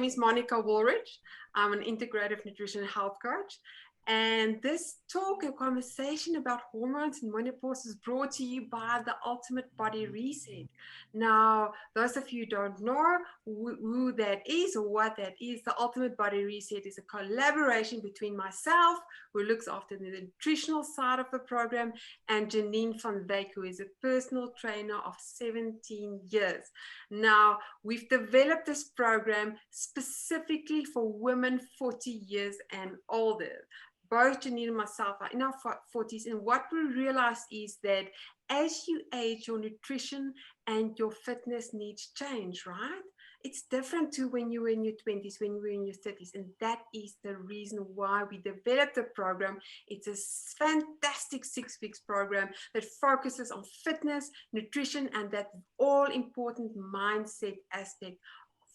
is Monica Woolridge. I'm an integrative nutrition health coach. And this talk and conversation about hormones and menopause is brought to you by the Ultimate Body Reset. Now, those of you who don't know who that is or what that is, the Ultimate Body Reset is a collaboration between myself, who looks after the nutritional side of the program, and Janine van Wyk, who is a personal trainer of 17 years. Now, we've developed this program specifically for women 40 years and older. Both Janine and myself are in our 40s, and what we realize is that as you age, your nutrition and your fitness needs change, right? It's different to when you were in your 20s, when you were in your 30s, and that is the reason why we developed the program. It's a fantastic 6 weeks program that focuses on fitness, nutrition, and that all important mindset aspect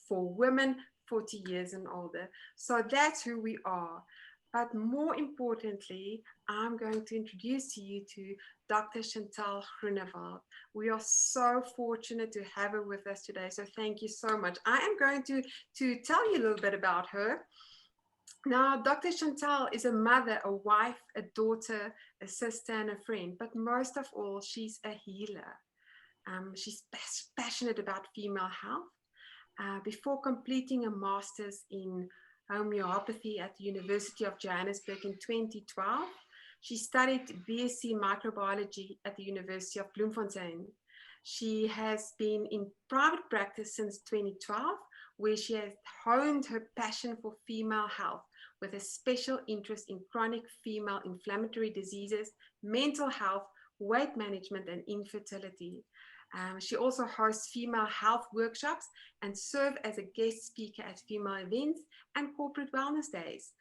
for women 40 years and older. So that's who we are. But more importantly, I'm going to introduce you to Dr. Chantell Groenewald. We are so fortunate to have her with us today. So thank you so much. I am going to tell you a little bit about her. Now, Dr. Chantell is a mother, a wife, a daughter, a sister, and a friend. But most of all, she's a healer. She's passionate about female health. Before completing a master's in homeopathy at the University of Johannesburg in 2012. She studied BSc microbiology at the University of Bloemfontein. She has been in private practice since 2012, where she has honed her passion for female health with a special interest in chronic female inflammatory diseases, mental health, weight management, and infertility. She also hosts female health workshops and serves as a guest speaker at female events and corporate wellness days.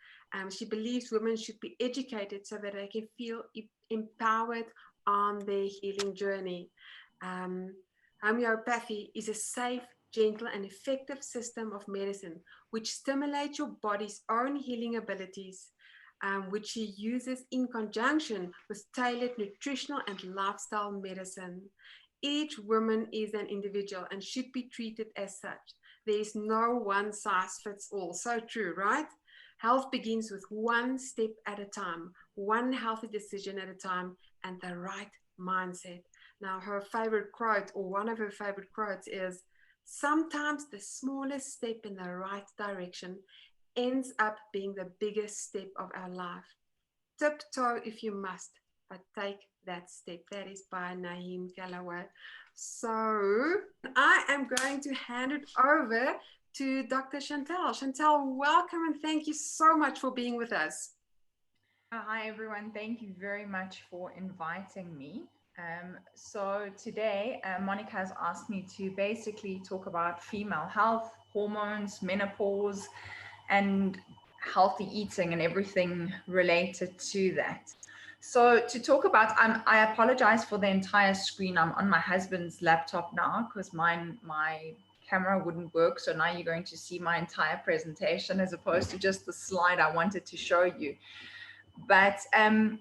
She believes women should be educated so that they can feel empowered on their healing journey. Homeopathy is a safe, gentle, and effective system of medicine which stimulates your body's own healing abilities, which she uses in conjunction with tailored nutritional and lifestyle medicine. Each woman is an individual and should be treated as such. There is no one size fits all. So true, right? Health begins with one step at a time, one healthy decision at a time, and the right mindset. Now, her favorite quote, or one of her favorite quotes, is, "Sometimes the smallest step in the right direction ends up being the biggest step of our life. Tiptoe if you must, but take that step." That is by Naheem Callaway. So I am going to hand it over to Dr. Chantell. Chantell, welcome and thank you so much for being with us. Hi, everyone. Thank you very much for inviting me. So today, Monica has asked me to basically talk about female health, hormones, menopause, and healthy eating and everything related to that. So to talk about, I apologize for the entire screen. I'm on my husband's laptop now because my camera wouldn't work. So now you're going to see my entire presentation as opposed to just the slide I wanted to show you. But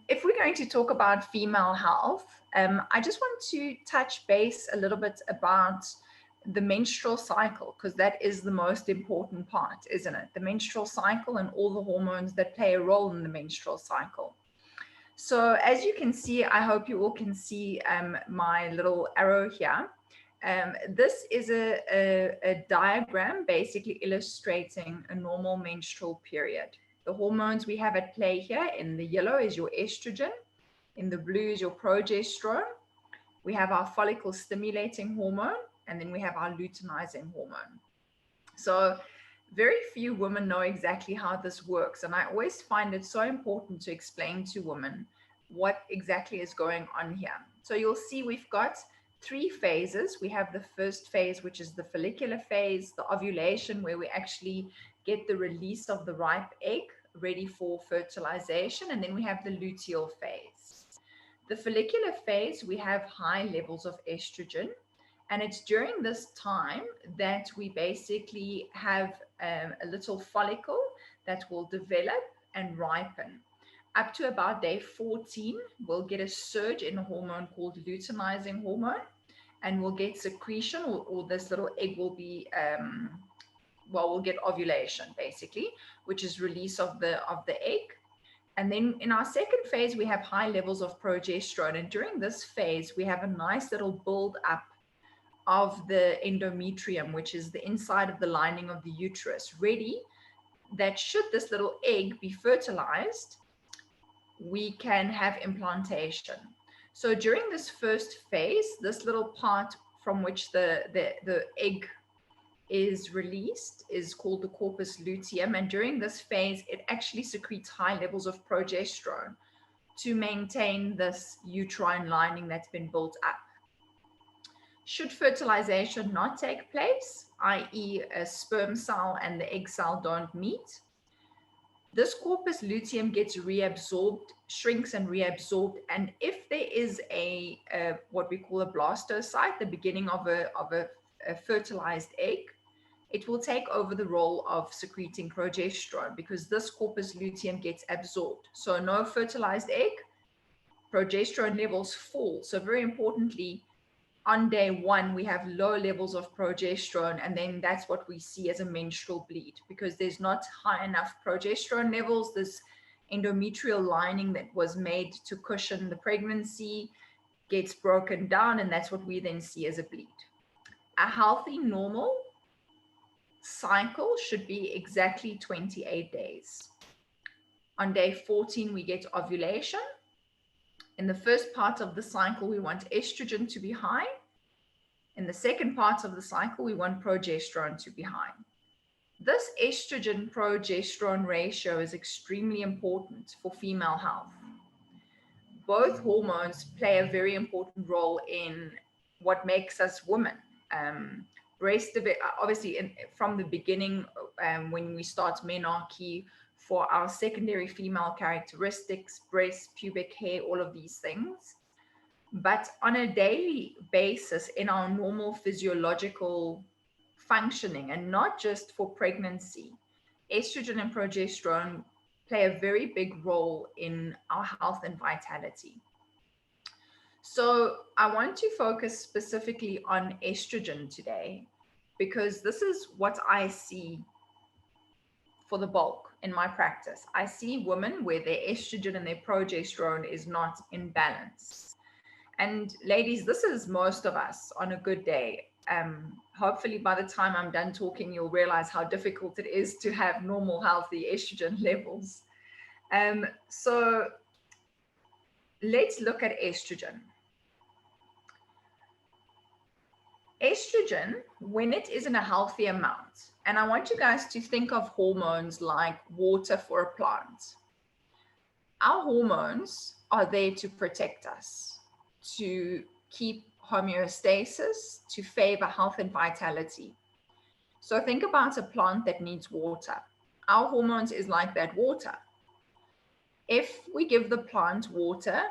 if we're going to talk about female health, I just want to touch base a little bit about the menstrual cycle, because that is the most important part, isn't it? The menstrual cycle and all the hormones that play a role in the menstrual cycle. So as you can see, I hope you all can see my little arrow here. This is a diagram basically illustrating a normal menstrual period. The hormones we have at play here, in the yellow is your estrogen, in the blue is your progesterone. We have our follicle stimulating hormone, and then we have our luteinizing hormone. So very few women know exactly how this works, and I always find it so important to explain to women what exactly is going on here. So you'll see we've got 3 phases. We have the first phase, which is the follicular phase, the ovulation, where we actually get the release of the ripe egg ready for fertilization, and then we have the luteal phase. The follicular phase, we have high levels of estrogen, and it's during this time that we basically have a little follicle that will develop and ripen. Up to about day 14, we'll get a surge in a hormone called luteinizing hormone, and we'll get secretion, or this little egg will be well, we'll get ovulation basically, which is release of the egg. And then in our second phase, we have high levels of progesterone. And during this phase, we have a nice little build up of the endometrium, which is the inside of the lining of the uterus, ready that should this little egg be fertilized, we can have implantation. So during this first phase, this little part from which the egg is released is called the corpus luteum. And during this phase, it actually secretes high levels of progesterone to maintain this uterine lining that's been built up. Should fertilization not take place, i.e., a sperm cell and the egg cell don't meet, this corpus luteum gets reabsorbed, shrinks and reabsorbed. And if there is a what we call a blastocyte, the beginning of a fertilized egg, it will take over the role of secreting progesterone because this corpus luteum gets absorbed. So no fertilized egg, progesterone levels fall. So very importantly, on day one, we have low levels of progesterone, and then that's what we see as a menstrual bleed because there's not high enough progesterone levels. This endometrial lining that was made to cushion the pregnancy gets broken down, and that's what we then see as a bleed. A healthy, normal cycle should be exactly 28 days. On day 14, we get ovulation. In the first part of the cycle, we want estrogen to be high. In the second part of the cycle, we want progesterone to be high. This estrogen-progesterone ratio is extremely important for female health. Both hormones play a very important role in what makes us women. Obviously, from the beginning, when we start menarche, for our secondary female characteristics, breast, pubic hair, all of these things. But on a daily basis, in our normal physiological functioning, and not just for pregnancy, estrogen and progesterone play a very big role in our health and vitality. So I want to focus specifically on estrogen today because this is what I see for the bulk in my practice. I see women where their estrogen and their progesterone is not in balance. And ladies, this is most of us on a good day. Hopefully by the time I'm done talking, you'll realize how difficult it is to have normal, healthy estrogen levels. So let's look at estrogen. Estrogen, when it is in a healthy amount, and I want you guys to think of hormones like water for a plant. Our hormones are there to protect us, to keep homeostasis, to favor health and vitality. So think about a plant that needs water. Our hormones is like that water. If we give the plant water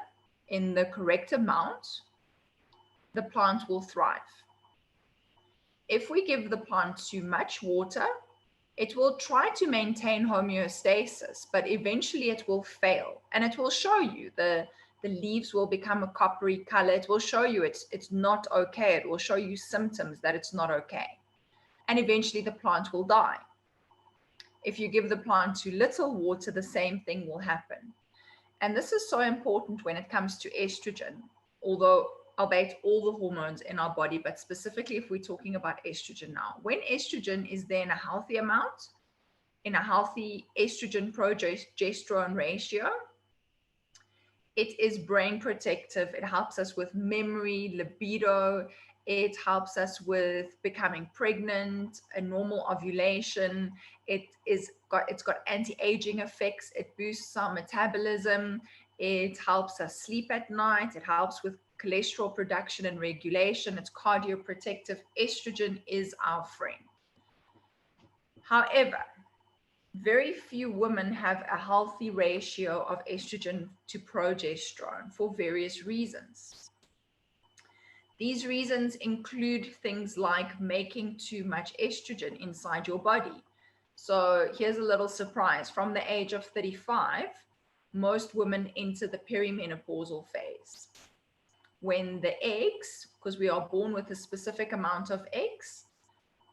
in the correct amount, the plant will thrive. If we give the plant too much water, it will try to maintain homeostasis, but eventually it will fail. And it will show you the leaves will become a coppery color. It will show you it's not okay. It will show you symptoms that it's not okay. And eventually the plant will die. If you give the plant too little water, the same thing will happen. And this is so important when it comes to estrogen, although albeit all the hormones in our body, but specifically if we're talking about estrogen now. When estrogen is there in a healthy amount, in a healthy estrogen-progesterone ratio, it is brain protective. It helps us with memory, libido. It helps us with becoming pregnant, a normal ovulation. It's got anti-aging effects. It boosts our metabolism. It helps us sleep at night. It helps with cholesterol production and regulation. It's cardioprotective. Estrogen is our friend. However, very few women have a healthy ratio of estrogen to progesterone for various reasons. These reasons include things like making too much estrogen inside your body. So here's a little surprise. From the age of 35, most women enter the perimenopausal phase. When the eggs, because we are born with a specific amount of eggs,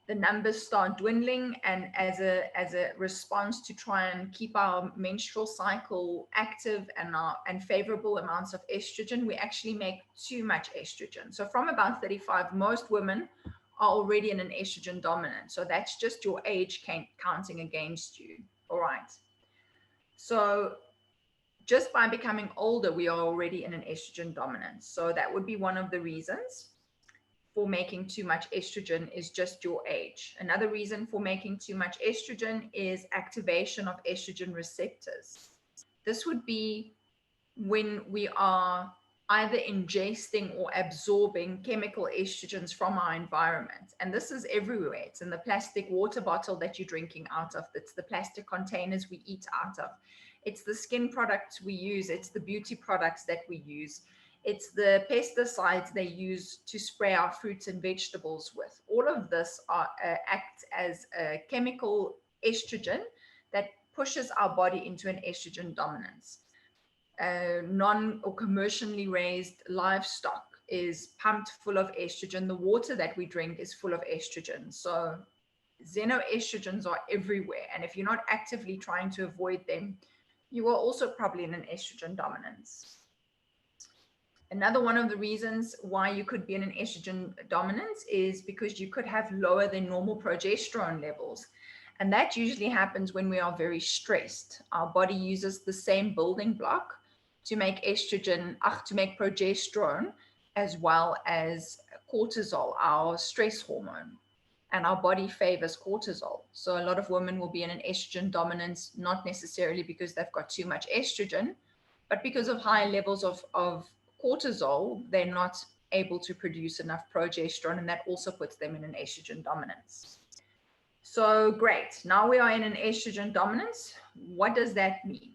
the numbers start dwindling, and as a response to try and keep our menstrual cycle active and favorable amounts of estrogen, we actually make too much estrogen. So from about 35, most women are already in an estrogen dominant. So that's just your age counting against you. All right. So just by becoming older, we are already in an estrogen dominance. So that would be one of the reasons for making too much estrogen, is just your age. Another reason for making too much estrogen is activation of estrogen receptors. This would be when we are either ingesting or absorbing chemical estrogens from our environment. And this is everywhere. It's in the plastic water bottle that you're drinking out of. It's the plastic containers we eat out of. It's the skin products we use. It's the beauty products that we use. It's the pesticides they use to spray our fruits and vegetables with. All of this acts as a chemical estrogen that pushes our body into an estrogen dominance. Non or commercially raised livestock is pumped full of estrogen. The water that we drink is full of estrogen. So xenoestrogens are everywhere. And if you're not actively trying to avoid them, you are also probably in an estrogen dominance. Another one of the reasons why you could be in an estrogen dominance is because you could have lower than normal progesterone levels. And that usually happens when we are very stressed. Our body uses the same building block to make estrogen, to make progesterone, as well as cortisol, our stress hormone. And our body favors cortisol. So a lot of women will be in an estrogen dominance, not necessarily because they've got too much estrogen, but because of high levels of cortisol, they're not able to produce enough progesterone, and that also puts them in an estrogen dominance. So great, now we are in an estrogen dominance. What does that mean?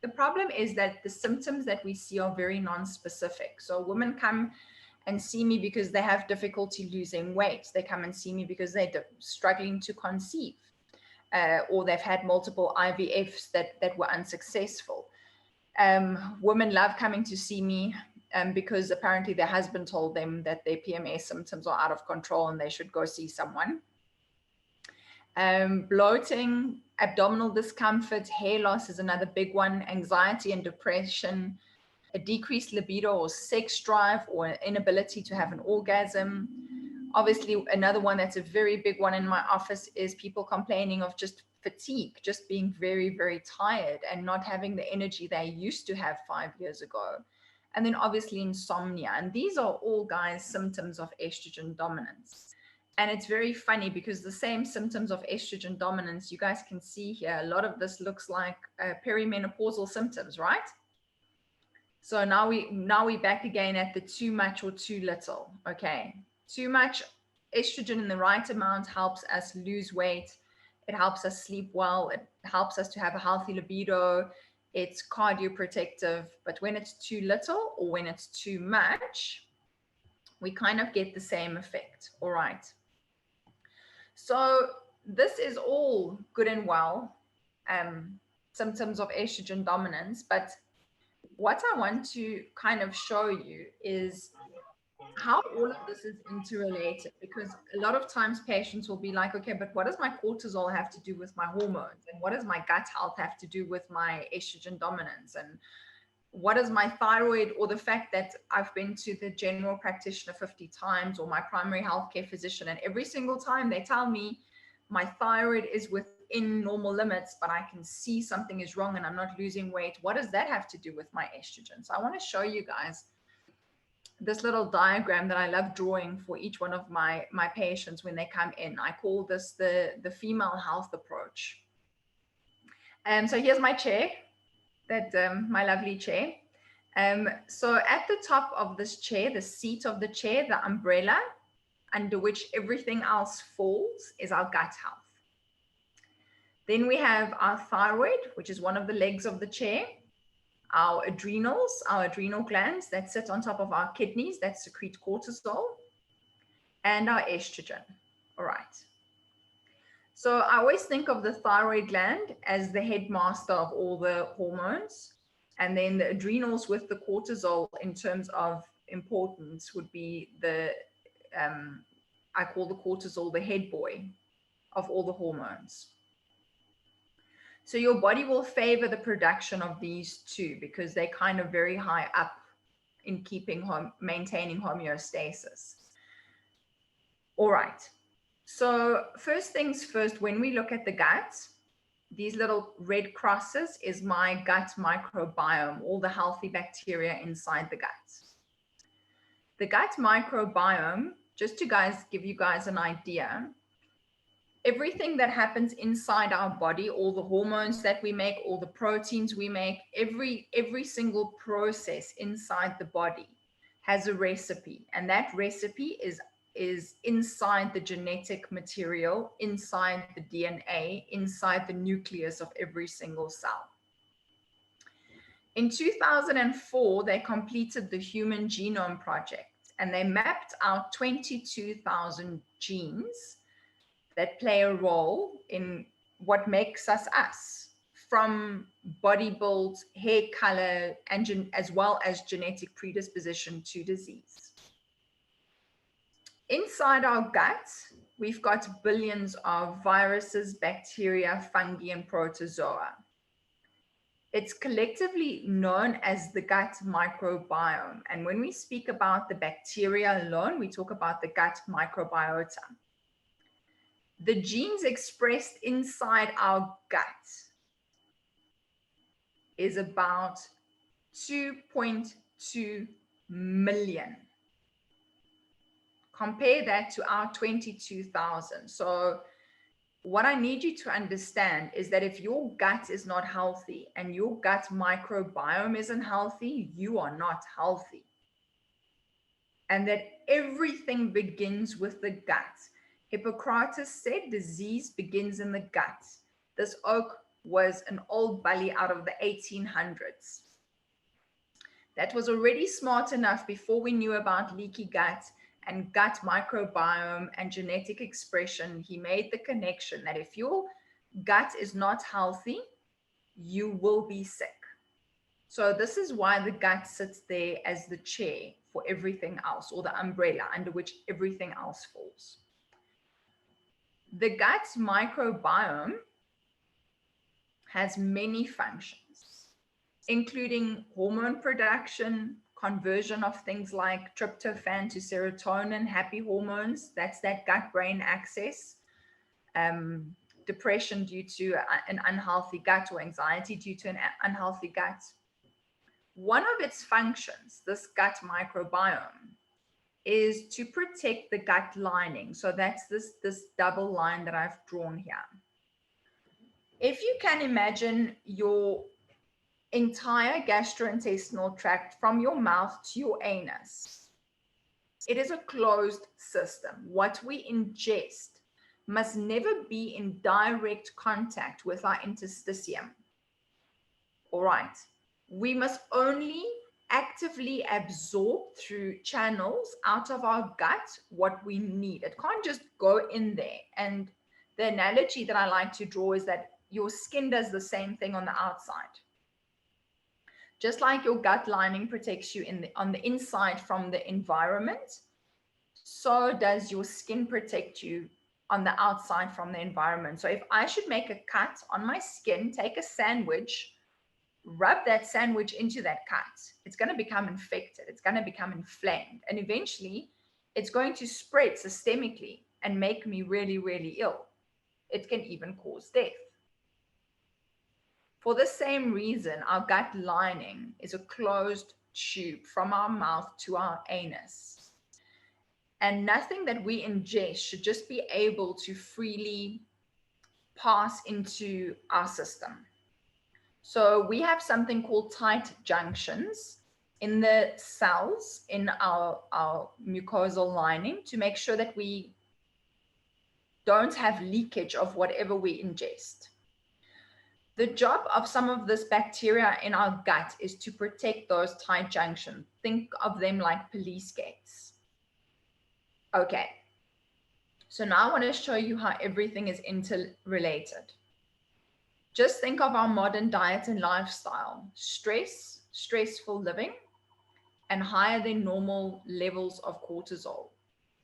The problem is that the symptoms that we see are very non-specific. So women come and see me because they have difficulty losing weight. They come and see me because they're struggling to conceive, or they've had multiple IVFs that were unsuccessful. Women love coming to see me because apparently their husband told them that their PMS symptoms are out of control and they should go see someone. Bloating, abdominal discomfort, hair loss is another big one. Anxiety and depression, a decreased libido or sex drive, or an inability to have an orgasm. Obviously, another one that's a very big one in my office is people complaining of just fatigue, just being very, very tired and not having the energy they used to have 5 years ago. And then obviously insomnia. And these are all, guys, symptoms of estrogen dominance. And it's very funny because the same symptoms of estrogen dominance, you guys can see here, a lot of this looks like perimenopausal symptoms, right? So now we're back again at the too much or too little. Okay, too much estrogen in the right amount helps us lose weight. It helps us sleep well. It helps us to have a healthy libido. It's cardioprotective. But when it's too little or when it's too much, we kind of get the same effect. All right. So this is all good and well, symptoms of estrogen dominance. But what I want to kind of show you is how all of this is interrelated, because a lot of times patients will be like, okay, but what does my cortisol have to do with my hormones? And what does my gut health have to do with my estrogen dominance? And what is my thyroid, or the fact that I've been to the general practitioner 50 times or my primary healthcare physician, and every single time they tell me my thyroid is within normal limits, but I can see something is wrong and I'm not losing weight. What does that have to do with my estrogen? So I want to show you guys this little diagram that I love drawing for each one of my patients when they come in. I call this the female health approach. And so here's my chair, that my lovely chair. So at the top of this chair, the seat of the chair, the umbrella under which everything else falls, is our gut health. Then we have our thyroid, which is one of the legs of the chair, our adrenals, our adrenal glands that sit on top of our kidneys that secrete cortisol, and our estrogen. All right. So I always think of the thyroid gland as the headmaster of all the hormones, and then the adrenals with the cortisol in terms of importance would be the I call the cortisol the head boy of all the hormones. So your body will favor the production of these two because they're kind of very high up in maintaining homeostasis. All right. So first things first, when we look at the gut, these little red crosses is my gut microbiome, all the healthy bacteria inside the gut. The gut microbiome, just to give you guys an idea, everything that happens inside our body, all the hormones that we make, all the proteins we make, every single process inside the body has a recipe, and that recipe is inside the genetic material, inside the DNA, inside the nucleus of every single cell. In 2004, they completed the Human Genome Project, and they mapped out 22,000 genes that play a role in what makes us us, from body build, hair color, and as well as genetic predisposition to disease. Inside our gut, we've got billions of viruses, bacteria, fungi, and protozoa. It's collectively known as the gut microbiome. And when we speak about the bacteria alone, we talk about the gut microbiota. The genes expressed inside our gut is about 2.2 million. Compare that to our 22,000. So what I need you to understand is that if your gut is not healthy and your gut microbiome isn't healthy, you are not healthy. And that everything begins with the gut. Hippocrates said disease begins in the gut. This oak was an old bully out of the 1800s. That was already smart enough before we knew about leaky gut and gut microbiome and genetic expression. He made the connection that if your gut is not healthy, you will be sick. So this is why the gut sits there as the chair for everything else, or the umbrella under which everything else falls. The gut microbiome has many functions, including hormone production, conversion of things like tryptophan to serotonin, happy hormones. That's that gut-brain axis. Depression due to an unhealthy gut, or anxiety due to an unhealthy gut. One of its functions, this gut microbiome, is to protect the gut lining. So that's this double line that I've drawn here. If you can imagine your entire gastrointestinal tract from your mouth to your anus, it is a closed system. What we ingest must never be in direct contact with our interstitium. All right. We must only actively absorb through channels out of our gut what we need. It can't just go in there. And the analogy that I like to draw is that your skin does the same thing on the outside. Just like your gut lining protects you on the inside from the environment, so does your skin protect you on the outside from the environment. So if I should make a cut on my skin, take a sandwich, rub that sandwich into that cut, it's going to become infected. It's going to become inflamed. And eventually, it's going to spread systemically and make me really, really ill. It can even cause death. For the same reason, our gut lining is a closed tube from our mouth to our anus. And nothing that we ingest should just be able to freely pass into our system. So we have something called tight junctions in the cells in our mucosal lining to make sure that we don't have leakage of whatever we ingest. The job of some of this bacteria in our gut is to protect those tight junctions. Think of them like police gates. Okay, so now I want to show you how everything is interrelated. Just think of our modern diet and lifestyle: stress, stressful living, and higher than normal levels of cortisol.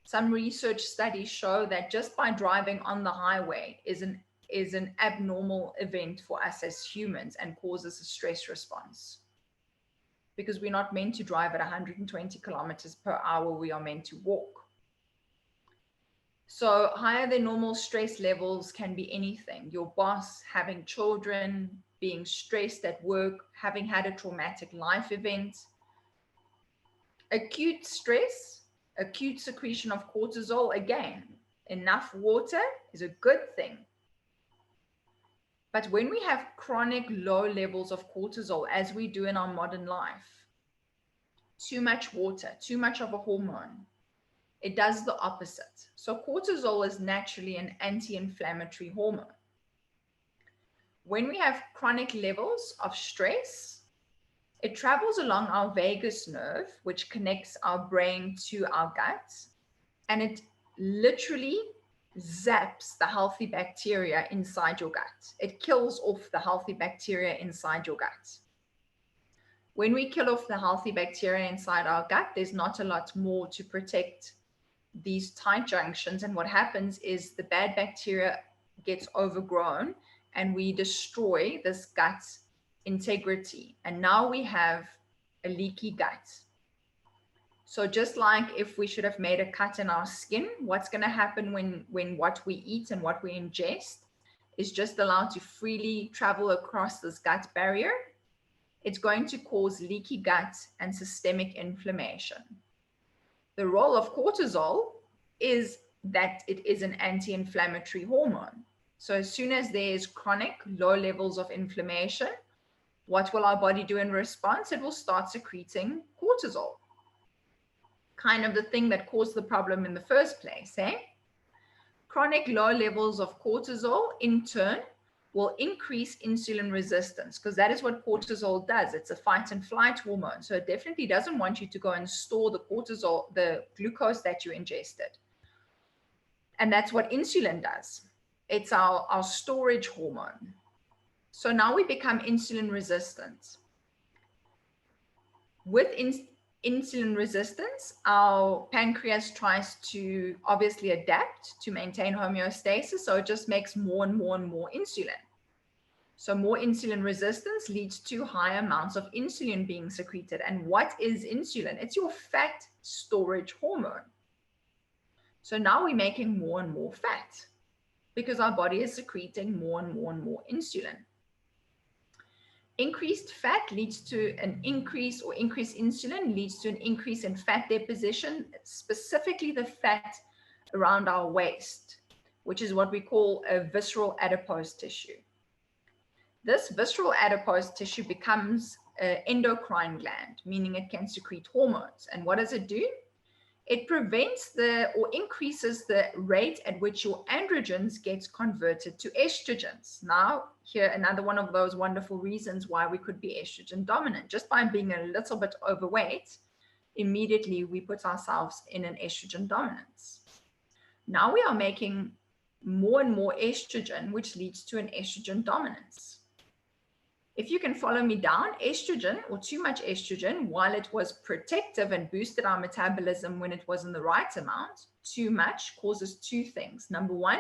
Some research studies show that just by driving on the highway is an abnormal event for us as humans and causes a stress response. Because we're not meant to drive at 120 kilometers per hour, we are meant to walk. So higher than normal stress levels can be anything. Your boss, having children, being stressed at work, having had a traumatic life event. Acute stress, acute secretion of cortisol, again, enough water is a good thing. But when we have chronic low levels of cortisol, as we do in our modern life, too much water, too much of a hormone, it does the opposite. So cortisol is naturally an anti-inflammatory hormone. When we have chronic levels of stress, it travels along our vagus nerve, which connects our brain to our gut, and it literally zaps the healthy bacteria inside your gut. It kills off the healthy bacteria inside your gut. When we kill off the healthy bacteria inside our gut, there's not a lot more to protect these tight junctions. And what happens is the bad bacteria gets overgrown and we destroy this gut integrity. And now we have a leaky gut. So just like if we should have made a cut in our skin, what's going to happen when what we eat and what we ingest is just allowed to freely travel across this gut barrier? It's going to cause leaky gut and systemic inflammation. The role of cortisol is that it is an anti-inflammatory hormone. So as soon as there is chronic low levels of inflammation, what will our body do in response? It will start secreting cortisol. Kind of the thing that caused the problem in the first place, eh? Chronic low levels of cortisol, in turn, will increase insulin resistance, because that is what cortisol does. It's a fight and flight hormone. So it definitely doesn't want you to go and store the cortisol, the glucose that you ingested. And that's what insulin does. It's our storage hormone. So now we become insulin resistant. With insulin resistance, our pancreas tries to obviously adapt to maintain homeostasis. So it just makes more and more and more insulin. So more insulin resistance leads to higher amounts of insulin being secreted. And what is insulin? It's your fat storage hormone. So now we're making more and more fat because our body is secreting more and more and more insulin. Increased fat leads to an increase, or increased insulin leads to an increase in fat deposition, specifically the fat around our waist, which is what we call a visceral adipose tissue. This visceral adipose tissue becomes an endocrine gland, meaning it can secrete hormones. And what does it do? It prevents or increases the rate at which your androgens gets converted to estrogens. Now, here, another one of those wonderful reasons why we could be estrogen dominant. Just by being a little bit overweight, immediately we put ourselves in an estrogen dominance. Now we are making more and more estrogen, which leads to an estrogen dominance. If you can follow me down, estrogen, or too much estrogen, while it was protective and boosted our metabolism when it was in the right amount, too much causes two things. Number one,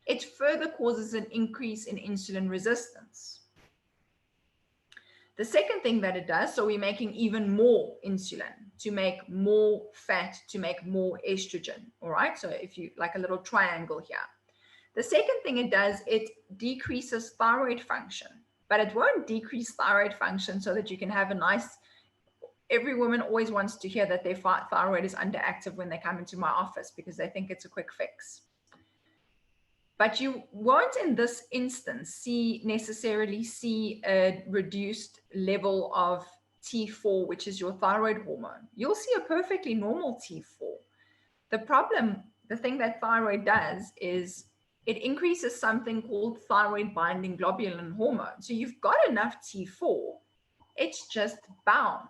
it further causes an increase in insulin resistance. The second thing that it does, so we're making even more insulin to make more fat, to make more estrogen, all right? So if you, like a little triangle here. The second thing it does, it decreases thyroid function. But it won't decrease thyroid function so that you can have a nice, every woman always wants to hear that their thyroid is underactive when they come into my office because they think it's a quick fix. But you won't in this instance necessarily see a reduced level of T4, which is your thyroid hormone. You'll see a perfectly normal T4. The problem, the thing that thyroid does is it increases something called thyroid binding globulin hormone. So you've got enough T4, it's just bound.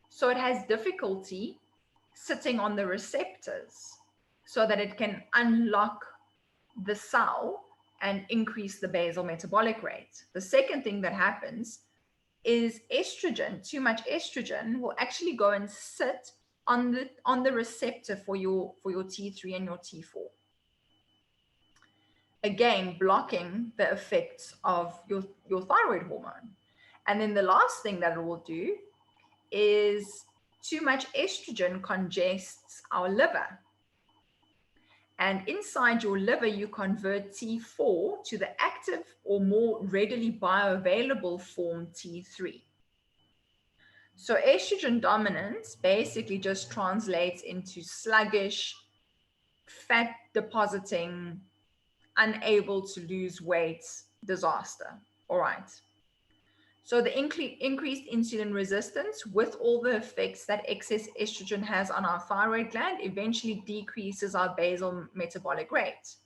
So it has difficulty sitting on the receptors so that it can unlock the cell and increase the basal metabolic rate. The second thing that happens is estrogen, too much estrogen will actually go and sit on the receptor for your T3 and your T4. Again, blocking the effects of your thyroid hormone. And then the last thing that it will do is too much estrogen congests our liver. And inside your liver, you convert T4 to the active or more readily bioavailable form T3. So estrogen dominance basically just translates into sluggish, fat depositing, unable to lose weight disaster. All right. So the increased insulin resistance with all the effects that excess estrogen has on our thyroid gland eventually decreases our basal metabolic rate,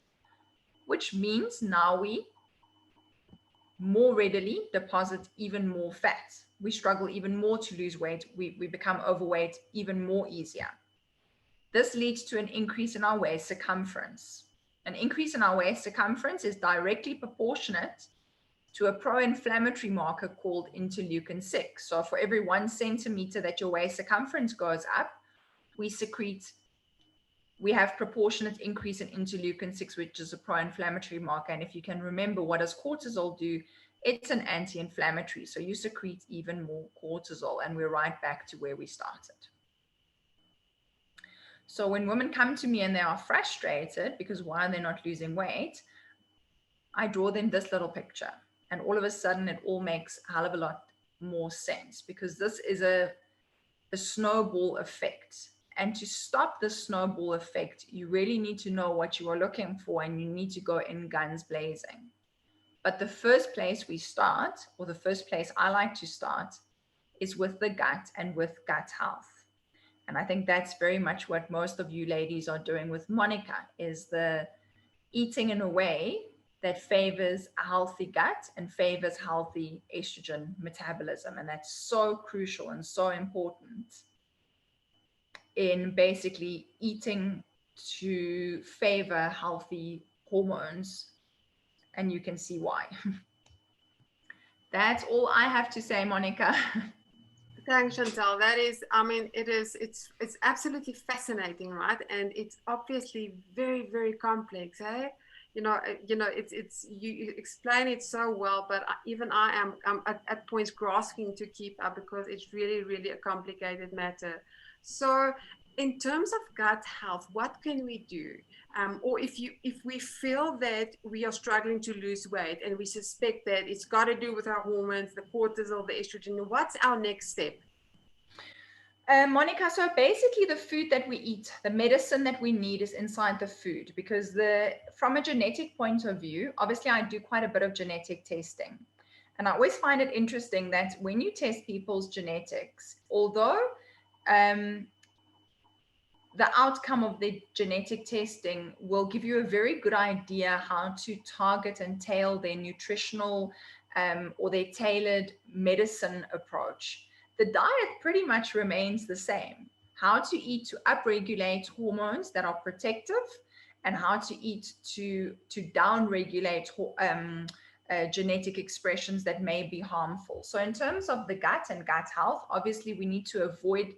which means now we more readily deposit even more fat. We struggle even more to lose weight. We become overweight even more easier. This leads to an increase in our waist circumference. An increase in our waist circumference is directly proportionate to a pro-inflammatory marker called interleukin 6. So for every 1 centimeter that your waist circumference goes up, we have proportionate increase in interleukin 6, which is a pro-inflammatory marker. And if you can remember, what does cortisol do? It's an anti-inflammatory. So you secrete even more cortisol, and we're right back to where we started. So when women come to me and they are frustrated because why are they not losing weight, I draw them this little picture. And all of a sudden, it all makes a hell of a lot more sense, because this is a snowball effect. And to stop the snowball effect, you really need to know what you are looking for, and you need to go in guns blazing. But the first place we start, or the first place I like to start, is with the gut and with gut health. And I think that's very much what most of you ladies are doing with Monica, is the eating in a way that favors a healthy gut and favors healthy estrogen metabolism. And that's so crucial and so important in basically eating to favor healthy hormones. And you can see why. That's all I have to say, Monica. Thanks, Chantell. That is, I mean, it's absolutely fascinating, right? And it's obviously very, very complex, eh? It's you explain it so well, but even I am at points grasping to keep up, because it's really, really a complicated matter. So, in terms of gut health, what can we do? Or if we feel that we are struggling to lose weight and we suspect that it's got to do with our hormones, the cortisol, the estrogen, what's our next step? Monica, so basically the food that we eat, the medicine that we need is inside the food, because from a genetic point of view, obviously I do quite a bit of genetic testing. And I always find it interesting that when you test people's genetics, although the outcome of the genetic testing will give you a very good idea how to target and tailor their nutritional or their tailored medicine approach. The diet pretty much remains the same. How to eat to upregulate hormones that are protective, and how to eat to downregulate genetic expressions that may be harmful. So in terms of the gut and gut health, obviously we need to avoid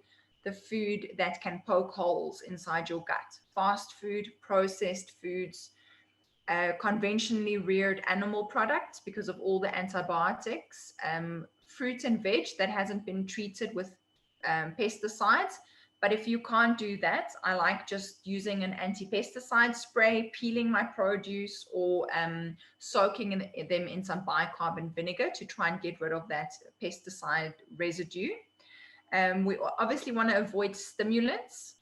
the food that can poke holes inside your gut. Fast food, processed foods, conventionally reared animal products because of all the antibiotics, fruit and veg that hasn't been treated with pesticides. But if you can't do that, I like just using an anti-pesticide spray, peeling my produce, or soaking them in some bicarbonate vinegar to try and get rid of that pesticide residue. We obviously want to avoid stimulants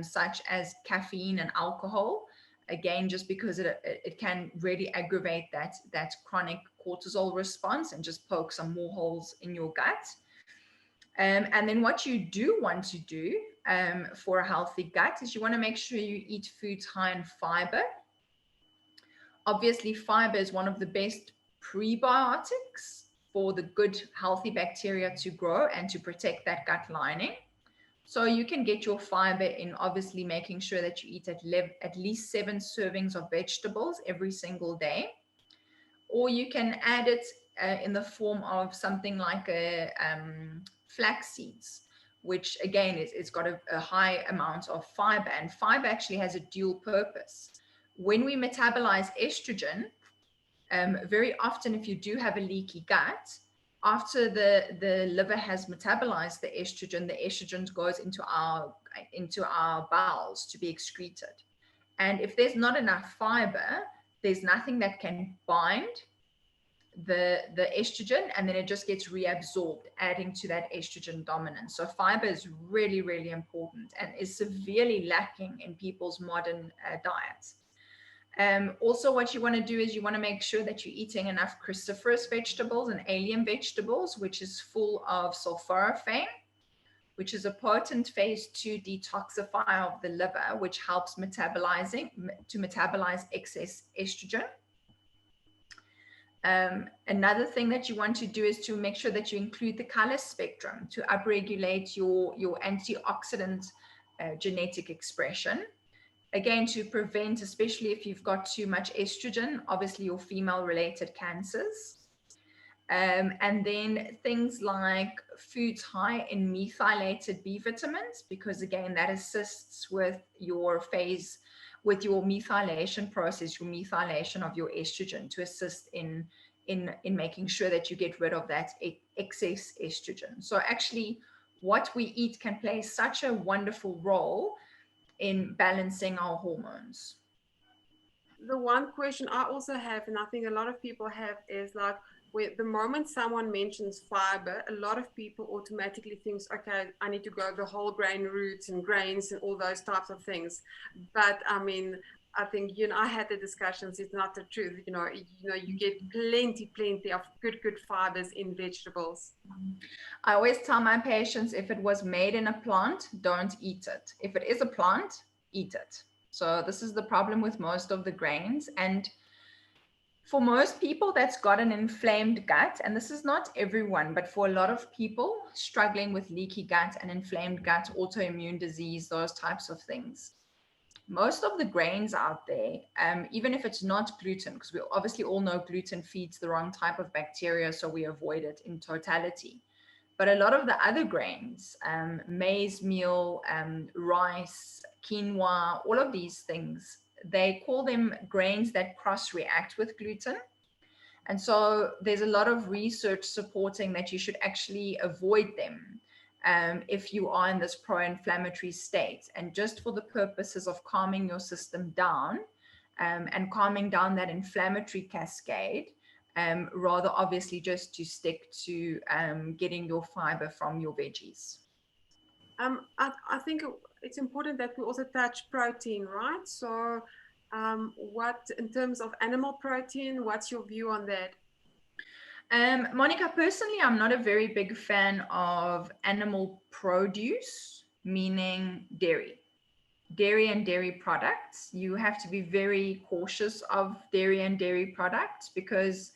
such as caffeine and alcohol, again, just because it can really aggravate that chronic cortisol response and just poke some more holes in your gut. And then what you do want to do for a healthy gut is you want to make sure you eat foods high in fiber. Obviously, fiber is one of the best prebiotics for the good, healthy bacteria to grow and to protect that gut lining. So you can get your fiber in obviously making sure that you eat at least 7 servings of vegetables every single day. Or you can add it in the form of something like flax seeds, which again it's got a high amount of fiber, and fiber actually has a dual purpose. When we metabolize estrogen, very often if you do have a leaky gut, after the liver has metabolized the estrogen goes into our bowels to be excreted. And if there's not enough fiber, there's nothing that can bind the estrogen, and then it just gets reabsorbed, adding to that estrogen dominance. So fiber is really, really important and is severely lacking in people's modern diets. Also, what you want to do is you want to make sure that you're eating enough cruciferous vegetables and allium vegetables, which is full of sulforaphane, which is a potent phase 2 detoxifier of the liver, which helps metabolize excess estrogen. Another thing that you want to do is to make sure that you include the color spectrum to upregulate your antioxidant genetic expression. Again, to prevent, especially if you've got too much estrogen, obviously your female-related cancers. And then things like foods high in methylated B vitamins, because again, that assists with your methylation process, your methylation of your estrogen, to assist in making sure that you get rid of that excess estrogen. So actually, what we eat can play such a wonderful role in balancing our hormones. The one question I also have, and I think a lot of people have, is like, the moment someone mentions fiber, a lot of people automatically thinks, okay, I need to go the whole grain roots and grains and all those types of things. But I mean, I think you and I had the discussions. It's not the truth. You get plenty of good fibers in vegetables. I always tell my patients, if it was made in a plant, don't eat it. If it is a plant, eat it. So this is the problem with most of the grains. And for most people that's got an inflamed gut, and this is not everyone, but for a lot of people struggling with leaky gut and inflamed gut, autoimmune disease, those types of things, most of the grains out there, even if it's not gluten, because we obviously all know gluten feeds the wrong type of bacteria, so we avoid it in totality. But a lot of the other grains, maize meal, rice, quinoa, all of these things, they call them grains that cross-react with gluten. And so there's a lot of research supporting that you should actually avoid them if you are in this pro-inflammatory state. And just for the purposes of calming your system down and calming down that inflammatory cascade, rather obviously just to stick to getting your fiber from your veggies. I think it's important that we also touch protein, right? So what, in terms of animal protein, what's your view on that? Monica, personally, I'm not a very big fan of animal produce, meaning dairy and dairy products. You have to be very cautious of dairy and dairy products, because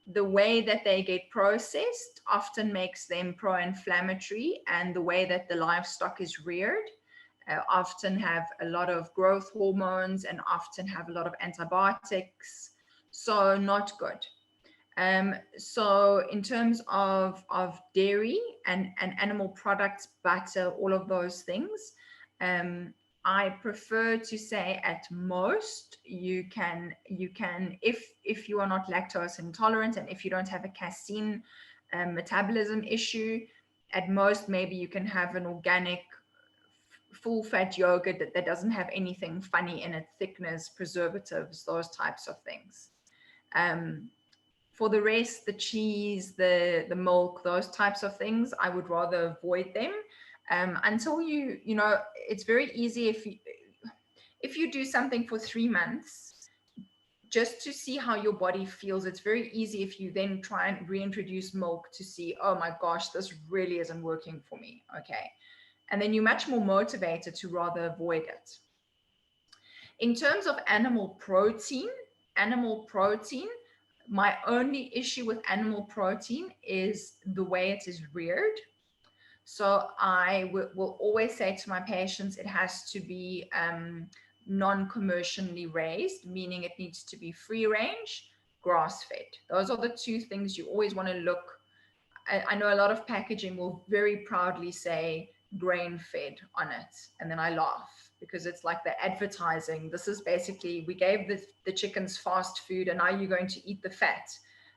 the way that they get processed often makes them pro-inflammatory, and the way that the livestock is reared often have a lot of growth hormones and often have a lot of antibiotics, so not good. So in terms of dairy and animal products, butter, all of those things, I prefer to say at most you can if you are not lactose intolerant and if you don't have a casein metabolism issue, at most maybe you can have an organic full fat yogurt that doesn't have anything funny in it, thickeners, preservatives, those types of things. For the rest, the cheese, the milk, those types of things, I would rather avoid them until you know, it's very easy if you do something for 3 months just to see how your body feels. It's very easy if you then try and reintroduce milk to see, oh my gosh, this really isn't working for me. Okay. And then you're much more motivated to rather avoid it. In terms of animal protein, my only issue with animal protein is the way it is reared. So I will always say to my patients, it has to be non-commercially raised, meaning it needs to be free range, grass-fed. Those are the two things you always want to look I know a lot of packaging will very proudly say grain fed on it. And then I laugh because it's like the advertising. This is basically, we gave the chickens fast food and now you're going to eat the fat,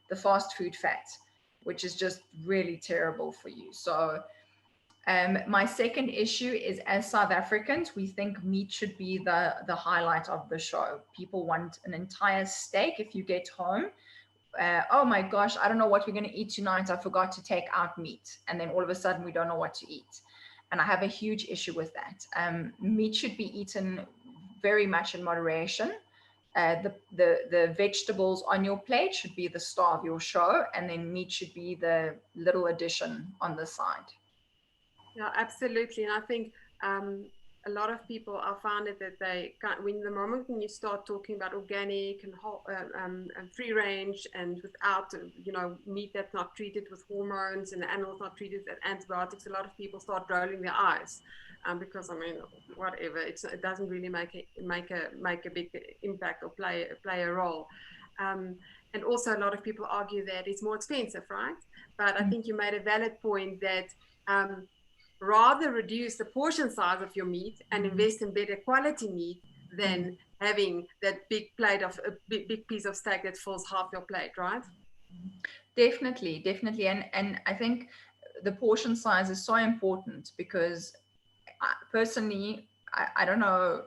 the fast food fat, which is just really terrible for you. So my second issue is, as South Africans, we think meat should be the highlight of the show. People want an entire steak if you get home. Oh my gosh, I don't know what we're going to eat tonight. I forgot to take out meat. And then all of a sudden we don't know what to eat. And I have a huge issue with that. Meat should be eaten very much in moderation. The vegetables on your plate should be the star of your show, and then meat should be the little addition on the side. Yeah, absolutely. And I think a lot of people, I found it that they can't, when the moment when you start talking about organic and whole, and free range and without, meat that's not treated with hormones and animals not treated with antibiotics, a lot of people start rolling their eyes. Because I mean, whatever, it doesn't really make a big impact or play a role. And also, a lot of people argue that it's more expensive, right? But I think you made a valid point that rather reduce the portion size of your meat and invest in better quality meat than having that big plate of a big piece of steak that fills half your plate, right? Definitely. And I think the portion size is so important because personally, I don't know.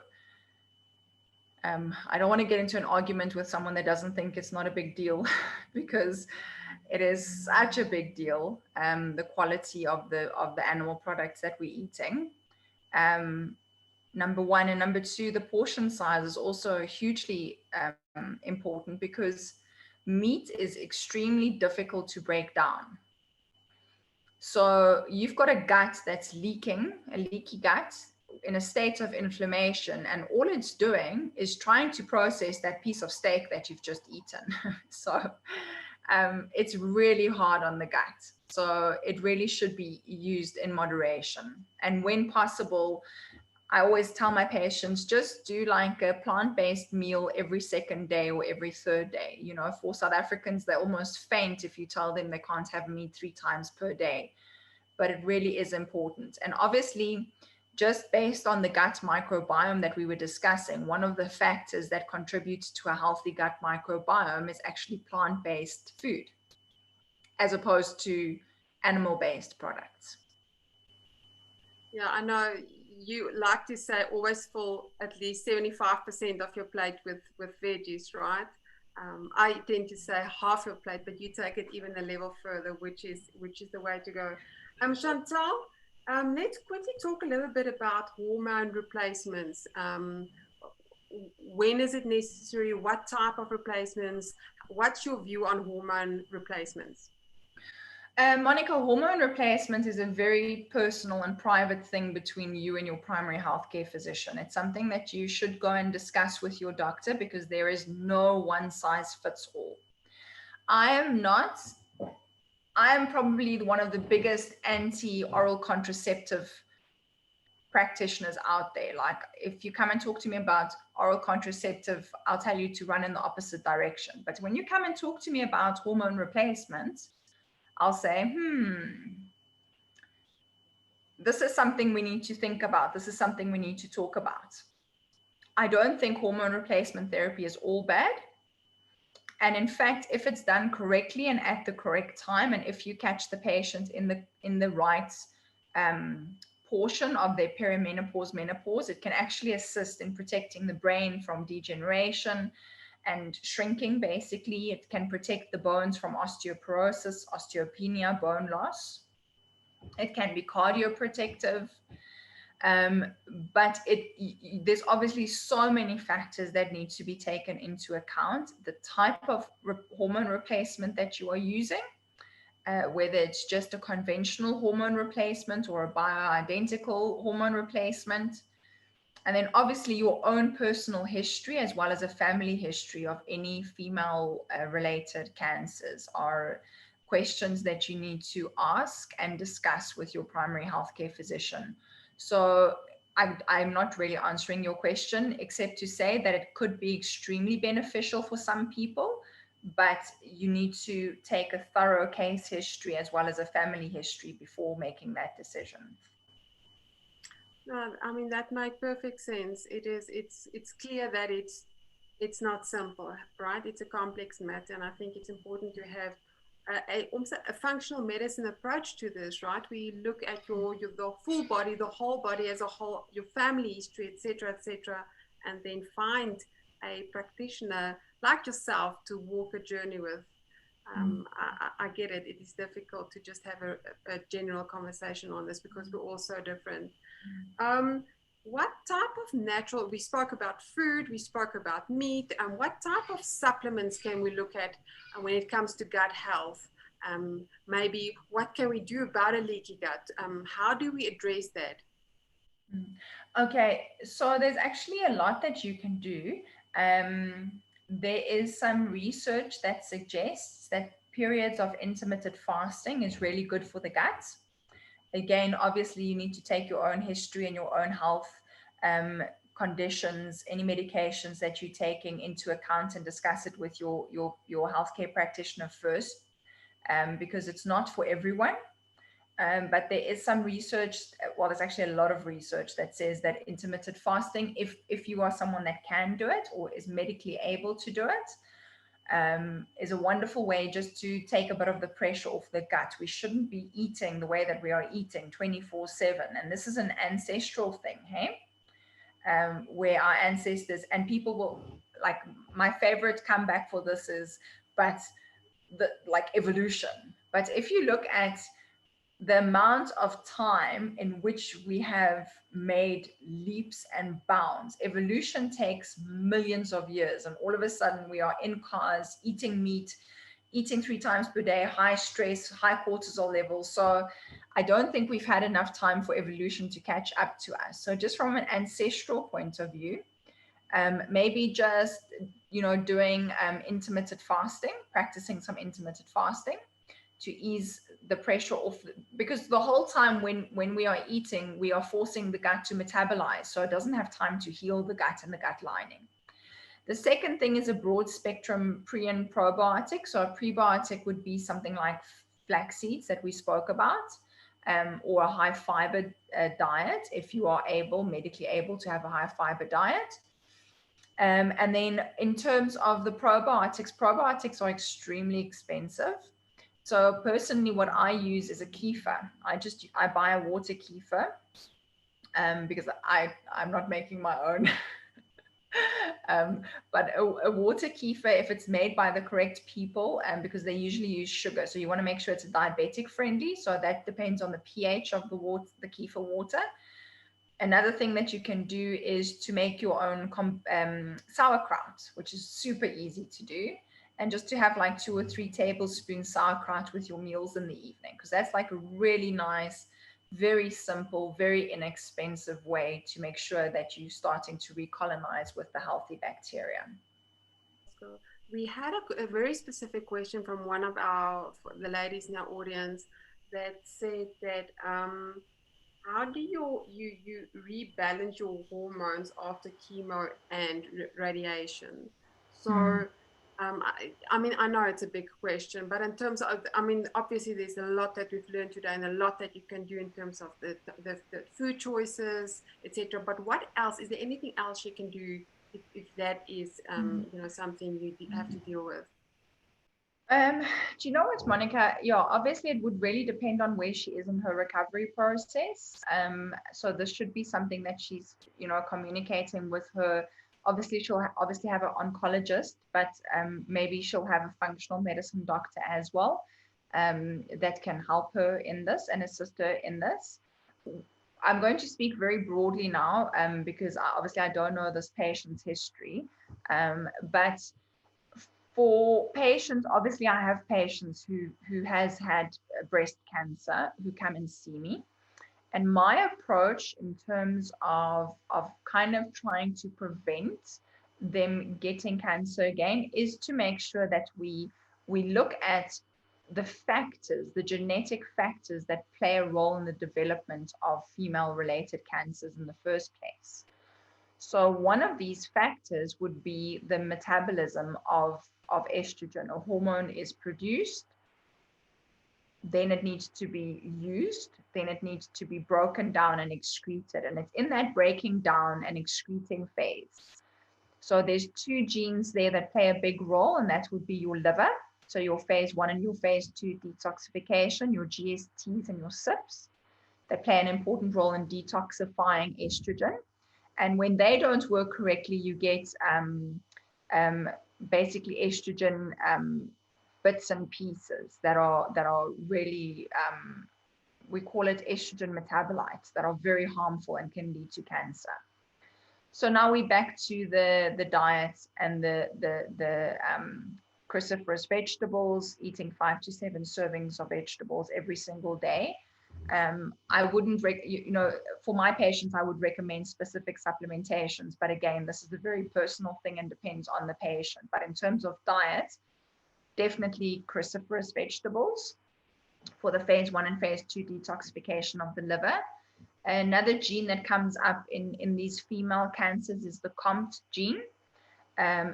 I don't want to get into an argument with someone that doesn't think it's not a big deal because it is such a big deal. The quality of the animal products that we're eating. Number one, and number two, the portion size is also hugely important because meat is extremely difficult to break down. So you've got a gut that's leaking, a leaky gut in a state of inflammation, and all it's doing is trying to process that piece of steak that you've just eaten. So it's really hard on the gut. So it really should be used in moderation. And when possible, I always tell my patients, just do like a plant-based meal every second day or every third day. You know, for South Africans, they almost faint if you tell them they can't have meat 3 times per day. But it really is important. And obviously, just based on the gut microbiome that we were discussing, one of the factors that contributes to a healthy gut microbiome is actually plant-based food, as opposed to animal-based products. Yeah, I know you like to say always fill at least 75% of your plate with veggies, right? I tend to say half your plate, but you take it even a level further, which is the way to go. Chantell, let's quickly talk a little bit about hormone replacements. When is it necessary? What type of replacements? What's your view on hormone replacements? Monica, hormone replacement is a very personal and private thing between you and your primary healthcare physician. It's something that you should go and discuss with your doctor because there is no one size fits all. I am probably one of the biggest anti-oral contraceptive practitioners out there. Like, if you come and talk to me about oral contraceptive, I'll tell you to run in the opposite direction. But when you come and talk to me about hormone replacement, I'll say, this is something we need to think about. This is something we need to talk about. I don't think hormone replacement therapy is all bad. And in fact, if it's done correctly and at the correct time, and if you catch the patient in the right portion of their perimenopause, menopause, it can actually assist in protecting the brain from degeneration and shrinking. Basically, it can protect the bones from osteoporosis, osteopenia, bone loss. It can be cardioprotective. But there's obviously so many factors that need to be taken into account. The type of hormone replacement that you are using, whether it's just a conventional hormone replacement or a bioidentical hormone replacement. And then obviously your own personal history, as well as a family history of any female related cancers, are questions that you need to ask and discuss with your primary healthcare physician. So I'm not really answering your question, except to say that it could be extremely beneficial for some people, but you need to take a thorough case history as well as a family history before making that decision. No, I mean that makes perfect sense. It's clear that it's not simple, right? It's a complex matter, and I think it's important to have almost a functional medicine approach to this, right? We look at your the full body, the whole body as a whole, your family history, etc., and then find a practitioner like yourself to walk a journey with. I get it. It is difficult to just have a general conversation on this because we're all so different. Um, what type of natural, we spoke about food, we spoke about meat, and what type of supplements can we look at when it comes to gut health? Maybe what can we do about a leaky gut? How do we address that? Okay, so there's actually a lot that you can do. There is some research that suggests that periods of intermittent fasting is really good for the gut. Again, obviously, you need to take your own history and your own health um, conditions, any medications that you're taking into account, and discuss it with your healthcare practitioner first, because it's not for everyone. But there is some research, well, there's actually a lot of research that says that intermittent fasting, if you are someone that can do it or is medically able to do it, is a wonderful way just to take a bit of the pressure off the gut. We shouldn't be eating the way that we are eating 24/7. And this is an ancestral thing, hey? Where our ancestors and people will, like, my favorite comeback for this is, but the like evolution. But if you look at the amount of time in which we have made leaps and bounds. Evolution takes millions of years, and all of a sudden we are in cars, eating meat, eating 3 times per day, high stress, high cortisol levels. So I don't think we've had enough time for evolution to catch up to us. So just from an ancestral point of view, maybe just doing intermittent fasting, practicing some intermittent fasting to ease the pressure off, because the whole time when we are eating, we are forcing the gut to metabolize, so it doesn't have time to heal the gut and the gut lining. The second thing is a broad spectrum pre and probiotic. So a prebiotic would be something like flax seeds that we spoke about, or a high fiber diet if you are medically able to have a high fiber diet. And then in terms of the probiotics are extremely expensive. So personally, what I use is a kefir. I buy a water kefir, because I'm not making my own. But a water kefir, if it's made by the correct people, because they usually use sugar, so you want to make sure it's diabetic friendly. So that depends on the pH of the water, the kefir water. Another thing that you can do is to make your own sauerkraut, which is super easy to do. And just to have like 2 or 3 tablespoons sauerkraut with your meals in the evening, because that's like a really nice, very simple, very inexpensive way to make sure that you're starting to recolonize with the healthy bacteria. So we had a very specific question from one of the ladies in our audience that said that how do you rebalance your hormones after chemo and radiation? So, I mean, I know it's a big question, but in terms of, I mean, obviously there's a lot that we've learned today and a lot that you can do in terms of the food choices, etc. But what else? Is there anything else you can do if that is, something you have to deal with? Do you know what, Monica? Yeah, obviously it would really depend on where she is in her recovery process. So this should be something that she's, communicating with her. Obviously, she'll obviously have an oncologist, but maybe she'll have a functional medicine doctor as well, that can help her in this and assist her in this. I'm going to speak very broadly now, because obviously I don't know this patient's history, but for patients, obviously I have patients who has had breast cancer who come and see me, and my approach in terms of kind of trying to prevent them getting cancer again is to make sure that we look at the factors, the genetic factors that play a role in the development of female related cancers in the first place. So one of these factors would be the metabolism of estrogen. A hormone is produced, then it needs to be used, then it needs to be broken down and excreted. And it's in that breaking down and excreting phase. So there's two genes there that play a big role, and that would be your liver. So your phase 1 and your phase 2 detoxification, your GSTs and your CYPs, they play an important role in detoxifying estrogen. And when they don't work correctly, you get basically estrogen bits and pieces that are really we call it estrogen metabolites that are very harmful and can lead to cancer. So now we're back to the diet and the cruciferous vegetables, eating 5 to 7 servings of vegetables every single day. I wouldn't, for my patients, I would recommend specific supplementations. But again, this is a very personal thing and depends on the patient. But in terms of diet, definitely cruciferous vegetables for the phase 1 and phase 2 detoxification of the liver. Another gene that comes up in these female cancers is the COMT gene.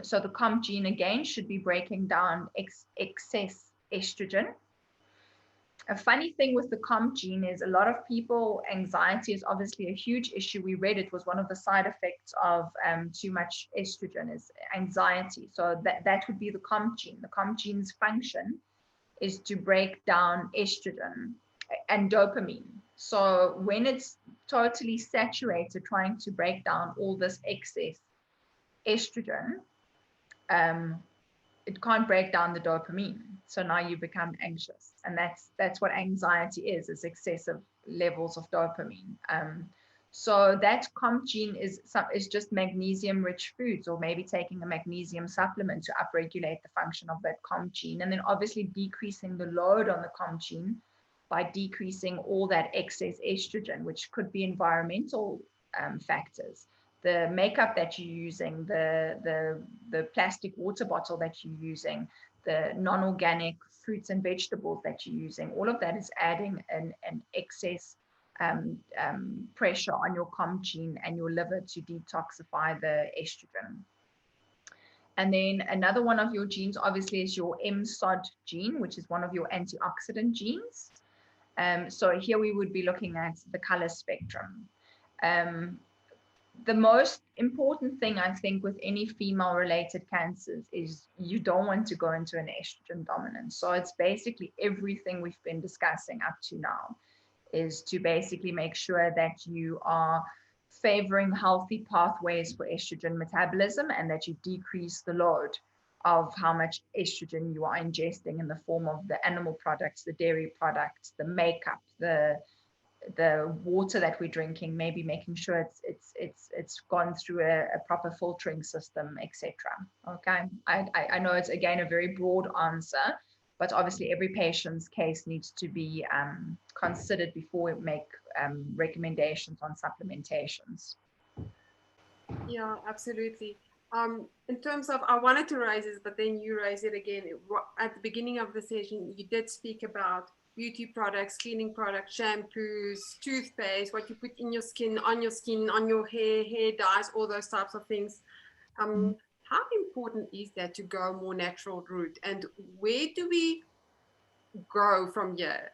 So the COMT gene, again, should be breaking down excess estrogen. A funny thing with the COMT gene is a lot of people, anxiety is obviously a huge issue. We read it was one of the side effects of too much estrogen is anxiety. So that would be the COMT gene. The COMT gene's function is to break down estrogen and dopamine. So when it's totally saturated, trying to break down all this excess estrogen, it can't break down the dopamine. So now you become anxious. And that's what anxiety is excessive levels of dopamine. So that COMT gene is just magnesium-rich foods, or maybe taking a magnesium supplement to upregulate the function of that COMT gene. And then obviously decreasing the load on the COMT gene by decreasing all that excess estrogen, which could be environmental factors. The makeup that you're using, the plastic water bottle that you're using, the non-organic fruits and vegetables that you're using, all of that is adding an excess pressure on your COMT gene and your liver to detoxify the estrogen. And then another one of your genes, obviously, is your MSOD gene, which is one of your antioxidant genes. So here we would be looking at the color spectrum. The most important thing, I think, with any female-related cancers is you don't want to go into an estrogen dominance. So it's basically everything we've been discussing up to now is to basically make sure that you are favoring healthy pathways for estrogen metabolism and that you decrease the load of how much estrogen you are ingesting in the form of the animal products, the dairy products, the makeup, the water that we're drinking, maybe making sure it's gone through a proper filtering system, etc. Okay, I know it's again a very broad answer, but obviously every patient's case needs to be considered before we make recommendations on supplementations. Yeah, absolutely. In terms of, I wanted to raise this, but then you raised it again. At the beginning of the session, you did speak about beauty products, cleaning products, shampoos, toothpaste, what you put in your skin, on your hair dyes, all those types of things. How important is that to go more natural route? And where do we go from here?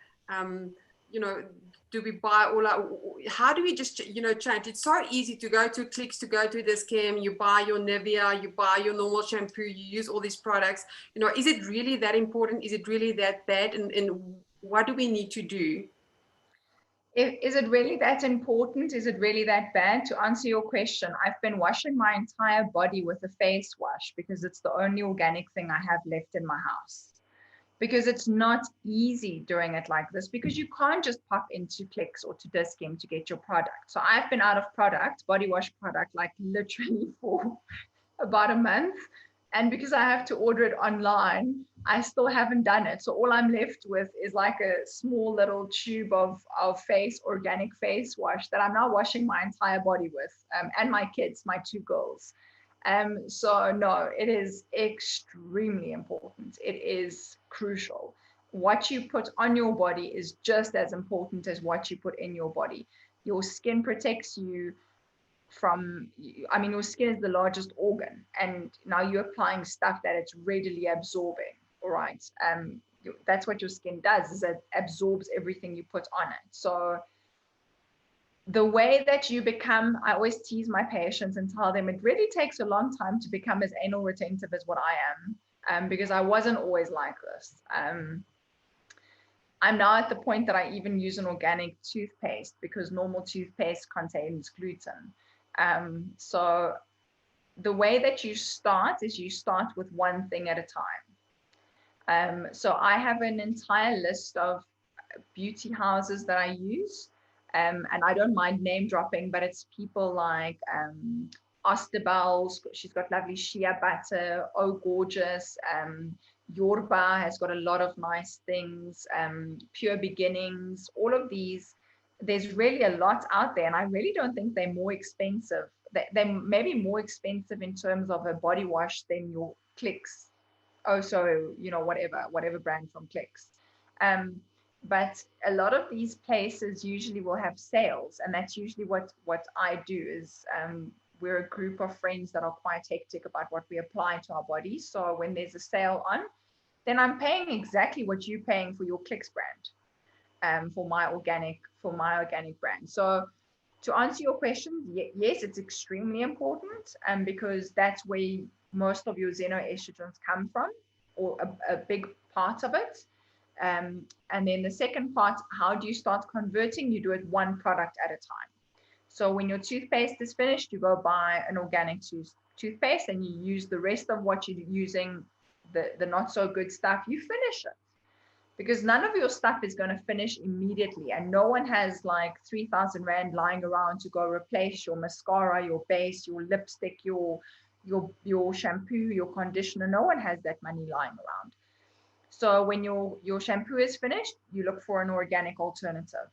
Do we buy all our, how do we just, change? It's so easy to go to Clicks, to go to this chem, you buy your Nivea, you buy your normal shampoo, you use all these products. Is it really that important? Is it really that bad? And what do we need to do? Is it really that important? Is it really that bad? To answer your question, I've been washing my entire body with a face wash because it's the only organic thing I have left in my house. Because it's not easy doing it like this, because you can't just pop into Clicks or to Dis-Chem to get your product. So I've been out of product, body wash product, like literally for about a month. And because I have to order it online, I still haven't done it. So all I'm left with is like a small little tube of organic face wash that I'm now washing my entire body with, and my kids, my 2 girls. So no, it is extremely important. It is crucial. What you put on your body is just as important as what you put in your body. Your skin protects you I mean, your skin is the largest organ, and now you're applying stuff that it's readily absorbing. All right. That's what your skin does, is it absorbs everything you put on it. So the way that you become, I always tease my patients and tell them it really takes a long time to become as anal retentive as what I am, because I wasn't always like this. I'm now at the point that I even use an organic toothpaste because normal toothpaste contains gluten. So the way that you start is you start with one thing at a time. So I have an entire list of beauty houses that I use. And I don't mind name dropping, but it's people like Osterbel's, she's got lovely shea butter, Oh Gorgeous, Yorba has got a lot of nice things, Pure Beginnings, all of these. There's really a lot out there, and I really don't think they're more expensive. They may be more expensive in terms of a body wash than your Clicks. Oh, so whatever brand from Clicks. But a lot of these places usually will have sales, and that's usually what I do is we're a group of friends that are quite hectic about what we apply to our bodies. So when there's a sale on, then I'm paying exactly what you're paying for your Clicks brand, for my organic brand. So to answer your question, yes, it's extremely important, because that's where most of your xenoestrogens come from, or a big part of it. And then the second part, how do you start converting? You do it one product at a time. So when your toothpaste is finished, you go buy an organic toothpaste and you use the rest of what you're using, the not so good stuff, you finish it. Because none of your stuff is going to finish immediately. And no one has like 3,000 Rand lying around to go replace your mascara, your base, your lipstick, your shampoo, your conditioner. No one has that money lying around. So when your shampoo is finished, you look for an organic alternative.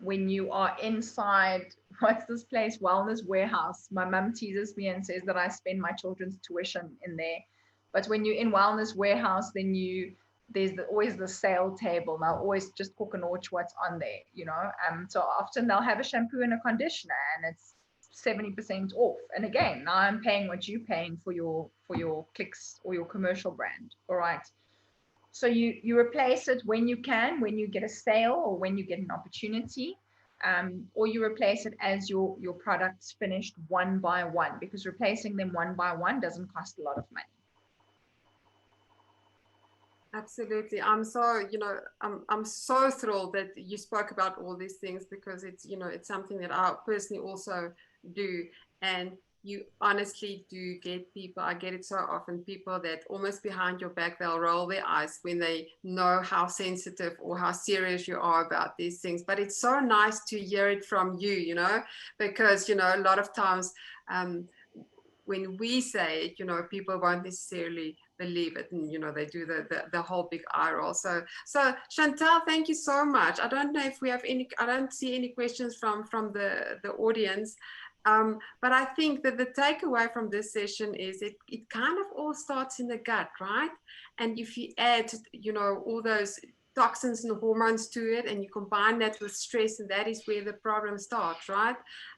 When you are inside, what's this place? Wellness Warehouse. My mum teases me and says that I spend my children's tuition in there. But when you're in Wellness Warehouse, then there's always the sale table. And I'll always just cook and watch what's on there, So often they'll have a shampoo and a conditioner, and it's 70% off. And again, now I'm paying what you're paying for your Clicks or your commercial brand. All right. So you replace it when you can, when you get a sale or when you get an opportunity, or you replace it as your products finished one by one, because replacing them one by one doesn't cost a lot of money. Absolutely. I'm so thrilled that you spoke about all these things, because it's something that I personally also do. And you honestly do get people, I get it so often, people that almost behind your back, they'll roll their eyes when they know how sensitive or how serious you are about these things. But it's so nice to hear it from you, because, a lot of times, when we say it, people won't necessarily believe it, and they do the whole big eye roll. So Chantell, thank you so much. I don't know if we have any. I don't see any questions from the audience. But I think that the takeaway from this session is it kind of all starts in the gut, right? And if you add, all those toxins and hormones to it, and you combine that with stress, and that is where the problem starts, right?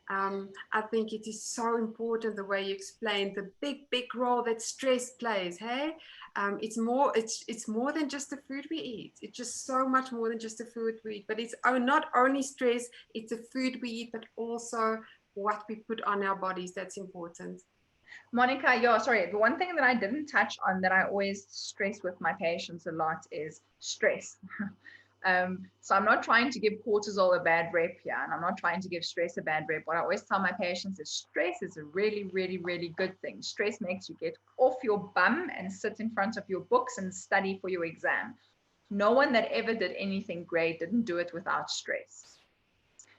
I think it is so important the way you explain the big role that stress plays. Hey, it's more than just the food we eat. It's just so much more than just the food we eat. But it's not only stress; it's the food we eat, but also what we put on our bodies. That's important. Monica, sorry, the one thing that I didn't touch on that I always stress with my patients a lot is stress. So I'm not trying to give cortisol a bad rep here, and I'm not trying to give stress a bad rep. What I always tell my patients is stress is a really, really, really good thing. Stress makes you get off your bum and sit in front of your books and study for your exam. No one that ever did anything great didn't do it without stress.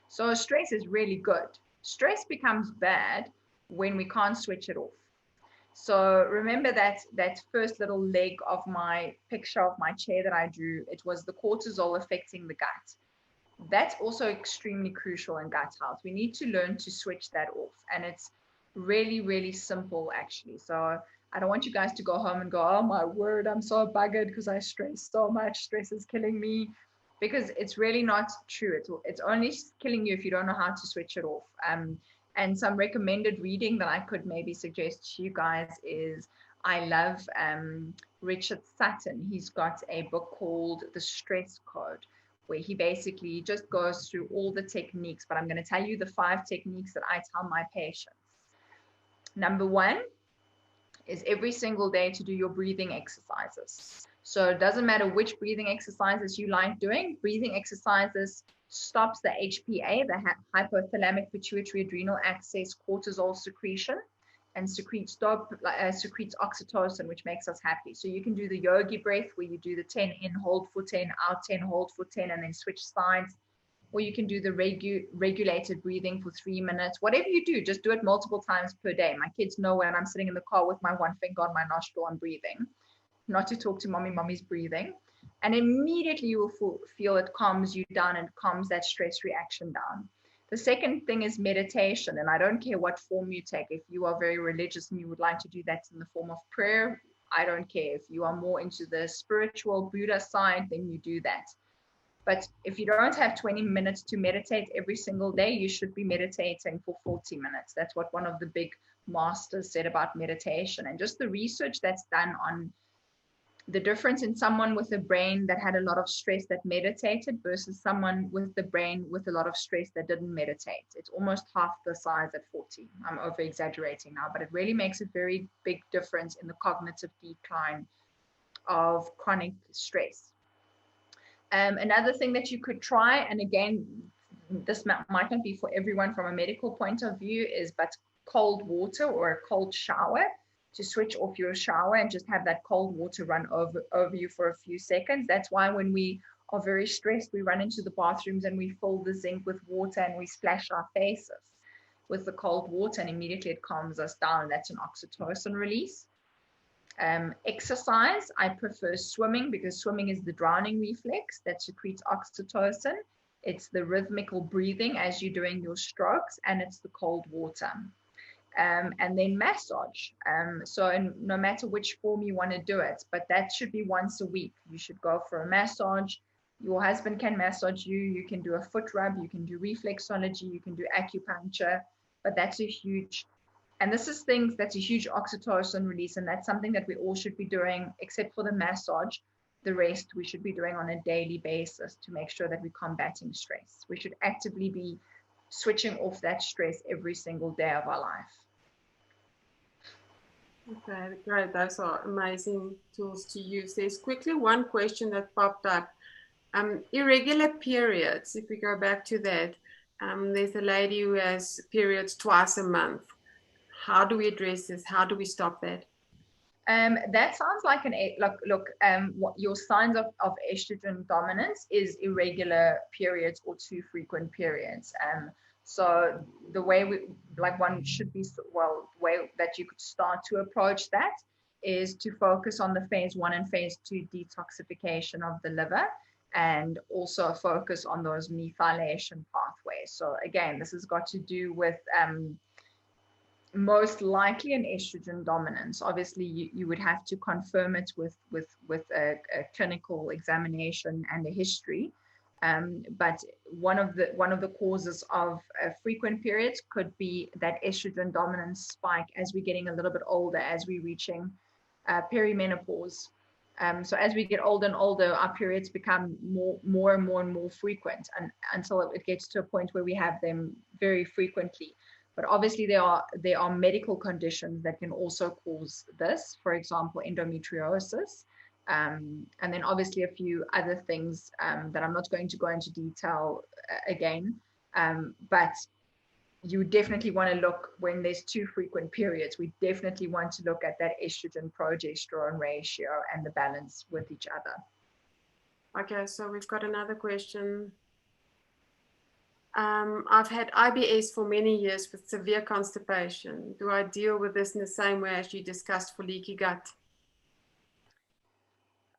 So stress is really good. Stress becomes bad when we can't switch it off. So remember that first little leg of my picture of my chair that I drew, it was the cortisol affecting the gut. That's also extremely crucial in gut health. We need to learn to switch that off. And it's really, really simple, actually. So I don't want you guys to go home and go, oh my word, I'm so buggered because I stress so much. Stress is killing me. Because it's really not true. It's only killing you if you don't know how to switch it off. And some recommended reading that I could maybe suggest to you guys is, I love Richard Sutton. He's got a book called The Stress Code, where he basically just goes through all the techniques. But I'm going to tell you the 5 techniques that I tell my patients. Number 1 is every single day to do your breathing exercises. So it doesn't matter which breathing exercises you like doing. Breathing exercises stops the HPA, the hypothalamic pituitary adrenal axis cortisol secretion, and secretes oxytocin, which makes us happy. So you can do the yogi breath, where you do the 10 in, hold for 10, out 10, hold for 10, and then switch sides. Or you can do the regulated breathing for 3 minutes. Whatever you do, just do it multiple times per day. My kids know when I'm sitting in the car with my one finger on my nostril, I'm breathing, not to talk to mommy's breathing. And immediately you will feel it calms you down and calms that stress reaction down. The second thing is meditation. And I don't care what form you take. If you are very religious and you would like to do that in the form of prayer, I don't care. If you are more into the spiritual Buddha side, then you do that. But if you don't have 20 minutes to meditate every single day, you should be meditating for 40 minutes. That's what one of the big masters said about meditation. And just the research that's done on the difference in someone with a brain that had a lot of stress that meditated versus someone with the brain with a lot of stress that didn't meditate. It's almost half the size at 40. I'm over exaggerating now, but it really makes a very big difference in the cognitive decline of chronic stress. Another thing that you could try, and again, this might not be for everyone from a medical point of view, is but cold water or a cold shower, to switch off your shower and just have that cold water run over you for a few seconds. That's why when we are very stressed, we run into the bathrooms and we fill the sink with water and we splash our faces with the cold water, and immediately it calms us down. That's an oxytocin release. Exercise, I prefer swimming, because swimming is the drowning reflex that secretes oxytocin. It's the rhythmical breathing as you're doing your strokes, and it's the cold water. And then massage. So no matter which form you want to do it, but that should be once a week. You should go for a massage. Your husband can massage you. You can do a foot rub. You can do reflexology. You can do acupuncture. But that's a huge, and this is things that's a huge oxytocin release. And that's something that we all should be doing, except for the massage. The rest we should be doing on a daily basis to make sure that we're combating stress. We should actively be switching off that stress every single day of our life. Okay, great. Those are amazing tools to use. There's quickly one question that popped up. Irregular periods, if we go back to that, there's a lady who has periods twice a month. How do we address this? How do we stop that? That sounds like what your signs of estrogen dominance is irregular periods or too frequent periods. So the way one should be, way that you could start to approach that is to focus on the phase 1 and phase 2 detoxification of the liver, and also focus on those methylation pathways. So again, this has got to do with most likely an estrogen dominance. Obviously, you would have to confirm it with a clinical examination and a history. But one of the causes of frequent periods could be that estrogen dominance spike as we're getting a little bit older, as we're reaching perimenopause. So as we get older and older, our periods become more and more frequent, and until it gets to a point where we have them very frequently. But obviously there are medical conditions that can also cause this, for example, endometriosis. And then obviously a few other things that I'm not going to go into detail again. But you definitely want to look, when there's too frequent periods, we definitely want to look at that estrogen progesterone ratio and the balance with each other. Okay, so we've got another question. I've had IBS for many years with severe constipation. Do I deal with this in the same way as you discussed for leaky gut?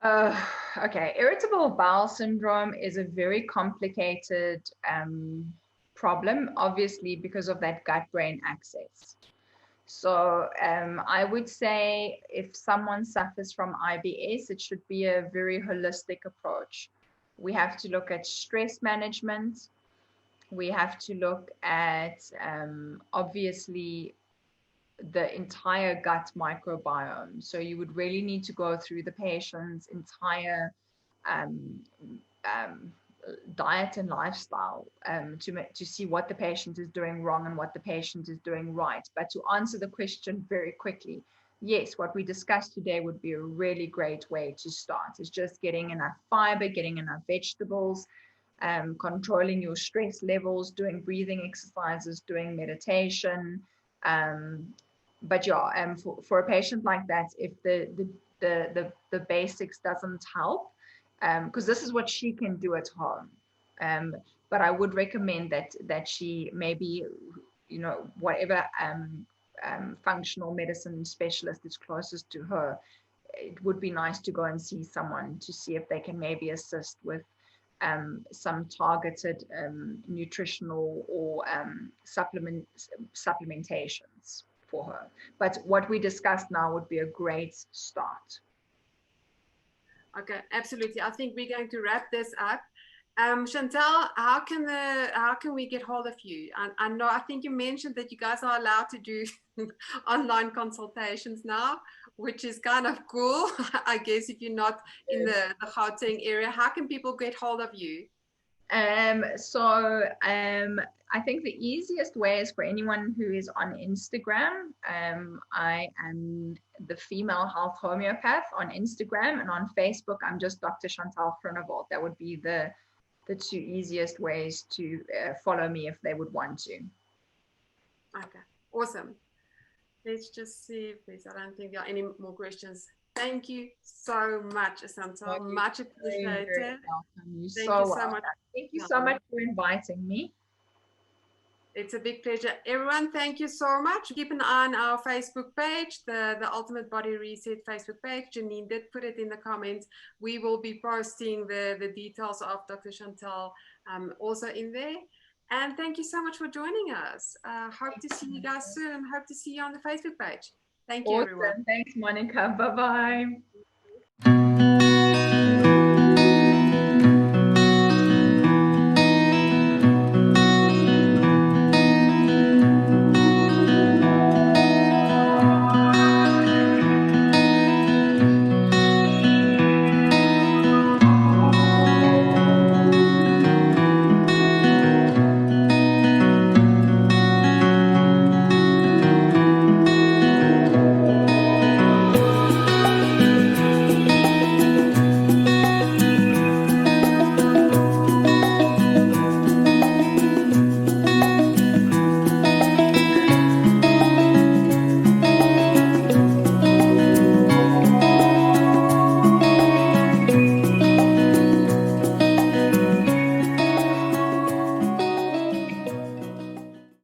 Okay, irritable bowel syndrome is a very complicated problem, obviously, because of that gut-brain axis. So I would say if someone suffers from IBS, it should be a very holistic approach. We have to look at stress management. We have to look at obviously the entire gut microbiome. So you would really need to go through the patient's entire um, um, diet and lifestyle to see what the patient is doing wrong and what the patient is doing right. But to answer the question very quickly, yes, what we discussed today would be a really great way to start. Is just getting enough fiber, getting enough vegetables, controlling your stress levels, doing breathing exercises, doing meditation. But yeah, for a patient like that, if the basics doesn't help, because this is what she can do at home. But I would recommend that she maybe, whatever functional medicine specialist is closest to her, it would be nice to go and see someone to see if they can maybe assist with some targeted nutritional or supplementations for her. But what we discussed now would be a great start. Okay, absolutely. I think we're going to wrap this up. Chantell, how can we get hold of you? I know, I think you mentioned that you guys are allowed to do online consultations now, which is kind of cool. I guess if you're not in the Gauteng area, how can people get hold of you? I think the easiest way is for anyone who is on Instagram. I am the female health homeopath on Instagram, and on Facebook, I'm just Dr. Chantell Groenewald. That would be the two easiest ways to follow me if they would want to. Okay, awesome. Let's just see if I don't think there are any more questions. Thank you so much, Chantell. Much appreciated. Very welcome. Thank you so much. Thank you so much for inviting me. It's a big pleasure. Everyone, thank you so much. Keep an eye on our Facebook page, the Ultimate Body Reset Facebook page. Janine did put it in the comments. We will be posting the details of Dr. Chantell also in there. And thank you so much for joining us. Hope to see you guys soon. Hope to see you on the Facebook page. Thank you, everyone. Thanks, Monica. Bye-bye.